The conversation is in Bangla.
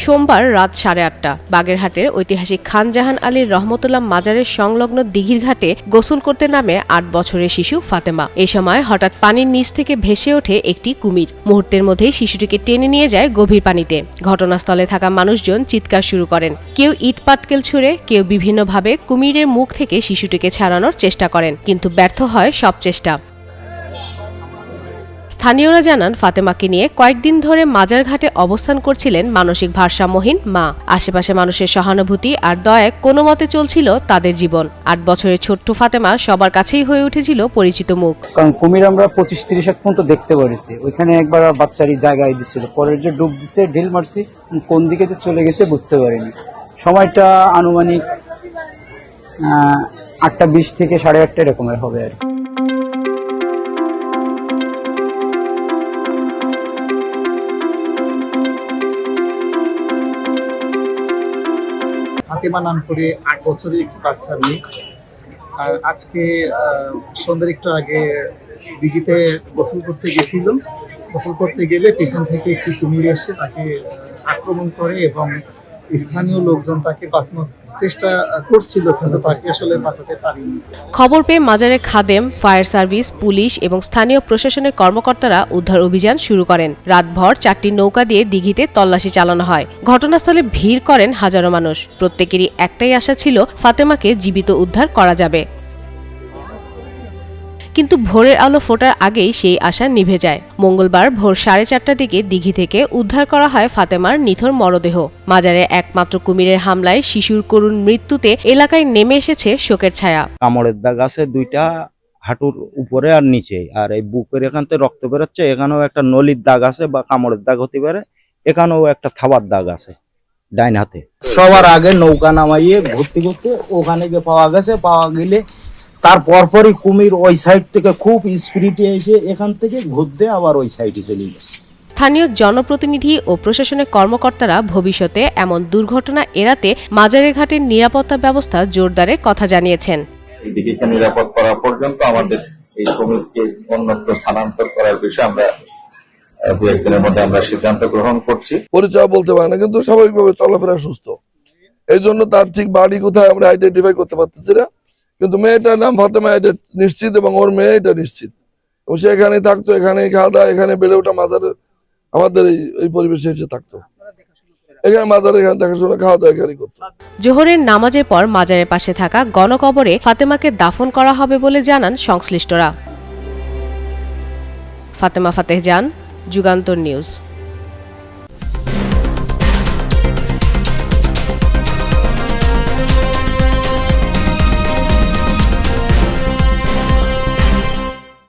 সোমবার রাত 8:30 বাগেরহাটের ঐতিহাসিক খান জাহান আলীর রহমতুল্লাহ মাজারের সংলগ্ন দিঘির ঘাটে গোসল করতে নামে 8 বছরের শিশু ফাতেমা। এ সময় হঠাৎ পানির নিচ থেকে ভেসে ওঠে একটি কুমির। মুহূর্তের মধ্যেই শিশুটিকে টেনে নিয়ে যায় গভীর পানিতে। ঘটনাস্থলে থাকা মানুষজন চিৎকার শুরু করেন। কেউ ইট পাটকেল ছুঁড়ে, কেউ বিভিন্নভাবে কুমিরের মুখ থেকে শিশুটিকে ছাড়ানোর চেষ্টা করেন, কিন্তু ব্যর্থ হয় সব চেষ্টা। স্থানীয়রা জানান, ফাতেমাকে নিয়ে কয়েকদিন ধরে মাজার ঘাটে অবস্থান করছিলেন মানসিক ভারসাম্যহীন মা। আশেপাশে মানুষের সহানুভূতি আর দয়ায় কোনো মতে চলছিল তাদের জীবন। 8 বছরের ছোট্ট ফাতেমা সবার কাছেই হয়ে উঠেছিল পরিচিত মুখ। কারণ কুমির আমরা 25-30 পর্যন্ত দেখতে পারিছি। ওইখানে একবার বাচ্চারই জায়গায় দিচ্ছিল, পরের যে ডুব দিচ্ছে, ঢিল মারছি, কোন দিকে যে চলে গেছে বুঝতে পারিনি। সময়টা আনুমানিক 8:20 থেকে 8:30 এরকমের হবে আর কি। ফাতেমা নাম করে 8 বছরের একটি বাচ্চা মেয়ে। আর আজকে সন্ধ্যার একটু আগে দিঘিতে গোসল করতে গেছিল। গোসল করতে গেলে পেছন থেকে একটি কুমির এসে তাকে আক্রমণ করে এবং স্থানীয় লোকজন তাকে বাঁচানোর চেষ্টা করছিল, কিন্তু তাকে আসলে বাঁচাতে পারেনি। খবর পেয়ে মাজারের খাদেম, ফায়ার সার্ভিস, পুলিশ এবং স্থানীয় প্রশাসনের কর্মকর্তারা উদ্ধার অভিযান শুরু করেন। রাতভর 4টি নৌকা দিয়ে দিঘিতে তল্লাশি চালানো হয়। ঘটনাস্থলে ভিড় করেন হাজারো মানুষ। প্রত্যেকেরই একটাই আশা ছিল, ফাতেমাকে জীবিত উদ্ধার করা যাবে। কিন্তু ভোরের আলো ফোটার আগেই সেই আশা নিভে যায়। মঙ্গলবার ভোর 4:30টার দিকে দিঘি থেকে উদ্ধার করা হয় ফাতেমার নিথর মরদেহ। মাজারে একমাত্র কুমিরের হামলায় শিশুর করুণ মৃত্যুতে এলাকায় নেমে এসেছে শোকের ছায়া। কামড়ের দাগ আছে 2টা, হাঁটুর উপরে আর নিচে, আর এই বুকের এখান থেকে রক্ত বেরোচ্ছে। এখানেও একটা নলির দাগ আছে বা কামড়ের দাগ হতে পারে। এখানেও একটা থাবার দাগ আছে ডাইন হাতে। সবার আগে নৌকা নামাইয়ে ঘুরতে ঘুরতে ওখানে গিয়ে পাওয়া গেলে তার পরপরই কুমির ওই সাইড থেকে খুব স্পিরিটে এসে এখান থেকে ঘুরতে আবার ওই সাইডে চলে গেছে। স্থানীয় জনপ্রতিনিধি ও প্রশাসনের কর্মকর্তারা ভবিষ্যতে এমন দুর্ঘটনা এড়াতে মাজারের ঘাটের নিরাপত্তা ব্যবস্থা জোরদারের কথা জানিয়েছেন। দিঘিকে নিরাপদ করা পর্যন্ত আমাদের এই কুমিরকে অন্যত্র স্থানান্তর করার বিষয়ে আমরা 2-1 দিনের মধ্যে আমরা সিদ্ধান্ত গ্রহণ করছি। পরিচয় বলতে পারে না, কিন্তু স্বাভাবিকভাবে চলাফেরা সুস্থ। এই জন্য তার ঠিক বাড়ি কোথায় আমরা আইডেন্টিফাই করতে পারতেছি না, কিন্তু মেয়েটার নাম ফাতেমা এটা নিশ্চিত, এবং ওর মেয়ে এটা নিশ্চিত। এবং সে এখানে থাকতো, এখানে খাওয়া দাওয়া, এখানে বেড়ে ওঠা, মাজারের আমাদের এই পরিবেশে এসে থাকতো। এখানে মাজারে এখানে দেখাশোনা, খাওয়া দাওয়া এখানে করতো। জোহরের নামাজের পর মাজারের পাশে থাকা গণকবরে ফাতেমাকে দাফন করা হবে বলে জানান সংশ্লিষ্টরা। ফাতেমা ফাতেহ জান, যুগান্তর নিউজ।